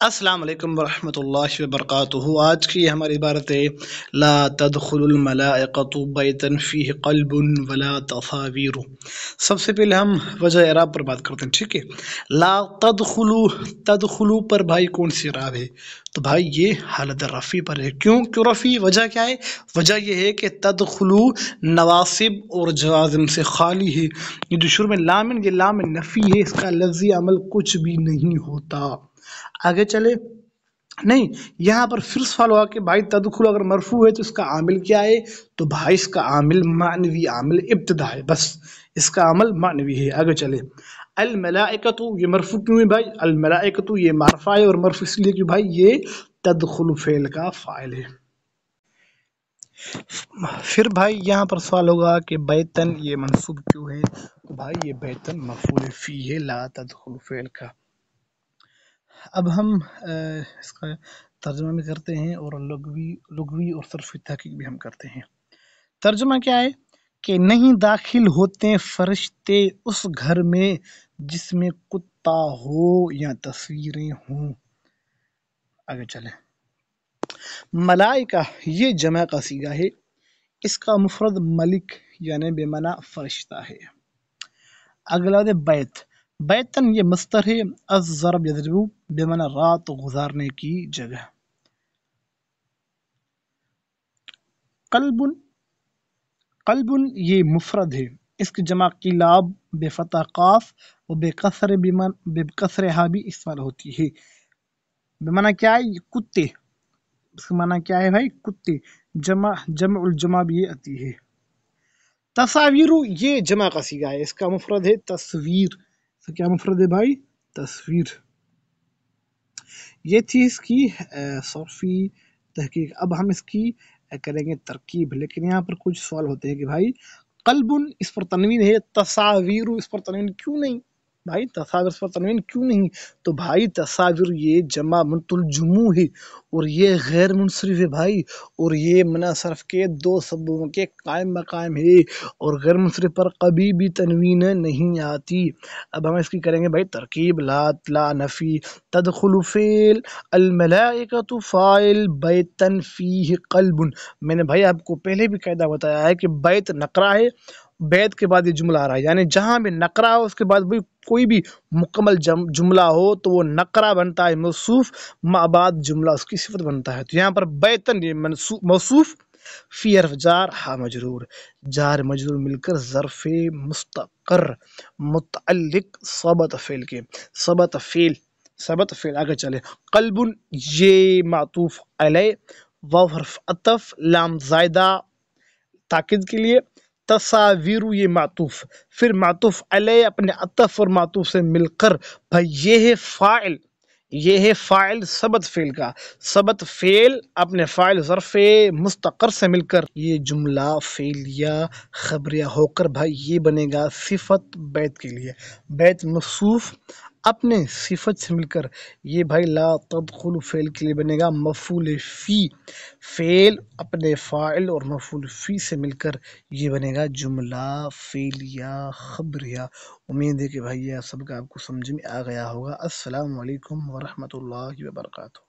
السلام علیکم ورحمۃ اللہ وبرکاتہ۔ آج کی ہماری عبارت ہے لا تدخل الملائکۃ بیتا فیہ قلب ولا تصاویر۔ سب سے پہلے ہم وجہ اعراب پر بات کرتے ہیں، ٹھیک ہے۔ لا تدخلو پر بھائی کون سی اعراب ہے؟ تو بھائی یہ حالت رفع پر ہے۔ کیوں رفع؟ وجہ کیا ہے؟ وجہ یہ ہے کہ تدخلو نواسب اور جوازم سے خالی ہے۔ یہ جو شروع میں لام ہے، یہ لام نفی ہے، اس کا لفظی عمل کچھ بھی نہیں ہوتا۔ آگے چلے، نہیں یہاں پر پھر سوال ہوا کہ بھائی تدخل اگر مرفوع ہے تو اس کا عامل کیا ہے؟ تو بھائی اس کا عامل معنوی عامل ابتدا ہے، بس اس کا عامل معنوی ہے۔ آگے چلے، الملائکۃ یہ مرفوع کیوں ہے بھائی؟ الملائکۃ یہ معرفہ ہے اور مرفوع اس لیے کہ بھائی یہ تدخل فعل کا فاعل ہے۔ پھر بھائی یہاں پر سوال ہوگا کہ بیتن یہ منصوب کیوں ہے؟ تو بھائی یہ بیتن مفعول فی ہے لا تدخل فعل کا۔ اب ہم اس کا ترجمہ بھی کرتے ہیں اور لغوی اور صرفی تحقیق بھی ہم کرتے ہیں۔ ترجمہ کیا ہے کہ نہیں داخل ہوتے فرشتے اس گھر میں جس میں کتا ہو یا تصویریں ہوں۔ آگے چلیں، ملائکہ یہ جمع کا صیغہ ہے، اس کا مفرد ملک یعنی بے معنی فرشتہ ہے۔ اگلا ہے بیت، بیتن یہ مصدر ہے، از ضرب یضرب بے معنی رات گزارنے کی جگہ۔ قلب یہ مفرد ہے، اس کی جمع قلاب بے فتح قاف و بے کسر ہا بھی استعمال ہوتی ہے۔ بے معنی کیا ہے؟ کتے، اس کا معنی کیا ہے بھائی؟ کتے۔ جمع الجمع بھی یہ آتی ہے۔ تصاویر یہ جمع کا صیغہ ہے، اس کا مفرد ہے تصویر۔ اس کا کیا مفرد ہے بھائی؟ تصویر۔ یہ تھی اس کی صرفی تحقیق۔ اب ہم اس کی کریں گے ترکیب، لیکن یہاں پر کچھ سوال ہوتے ہیں کہ بھائی قلب اس پر تنوین ہے، تصاویر اس پر تنوین کیوں نہیں؟ بھائی تصاویر اس پر تنوین کیوں نہیں؟ تو بھائی تصاویر یہ جمع منت الجموع ہے اور یہ غیر منصرف ہے بھائی، اور یہ منصرف کے دو سببوں کے قائم مقام ہے اور غیر منصرف پر کبھی بھی تنوین نہیں آتی۔ اب ہم اس کی کریں گے بھائی ترکیب۔ لا نفی، تدخل فعل، الملائکۃ فاعل، بیتن فیہ قلب۔ میں نے بھائی آپ کو پہلے بھی قاعدہ بتایا ہے کہ بیت نقرہ ہے، بیت کے بعد یہ جملہ آ رہا ہے، یعنی جہاں بھی نقرہ ہو اس کے بعد بھی کوئی بھی مکمل جملہ ہو تو وہ نقرہ بنتا ہے موصوف، ما بعد جملہ اس کی صفت بنتا ہے۔ تو یہاں پر بیتن یہ موصوف، فی حرف جار، ہا مجرور، جار مجرور مل کر ظرف مستقر متعلق ثبت فعل کے ثبت فعل۔ آگے چلے، قلب یہ معطوف علیہ، واو حرف عطف، لام زائدہ تاکید کے لیے، تصاویر یہ معطوف، پھر معطوف علیہ اپنے عطف اور معطوف سے مل کر بھائی یہ ہے فاعل ثبت فعل کا، ثبت فعل اپنے فاعل ظرف مستقر سے مل کر یہ جملہ فعلیہ خبریہ ہو کر بھائی یہ بنے گا صفت بیت کے لیے۔ بیت موصوف اپنے صفت سے مل کر یہ بھائی لا تدخل فعل کے لیے بنے گا مفعول فی، فعل اپنے فاعل اور مفعول فی سے مل کر یہ بنے گا جملہ فعلیہ خبریہ۔ امید ہے کہ بھائی یہ سب کا آپ کو سمجھ میں آ گیا ہوگا۔ السلام علیکم ورحمۃ اللہ وبرکاتہ۔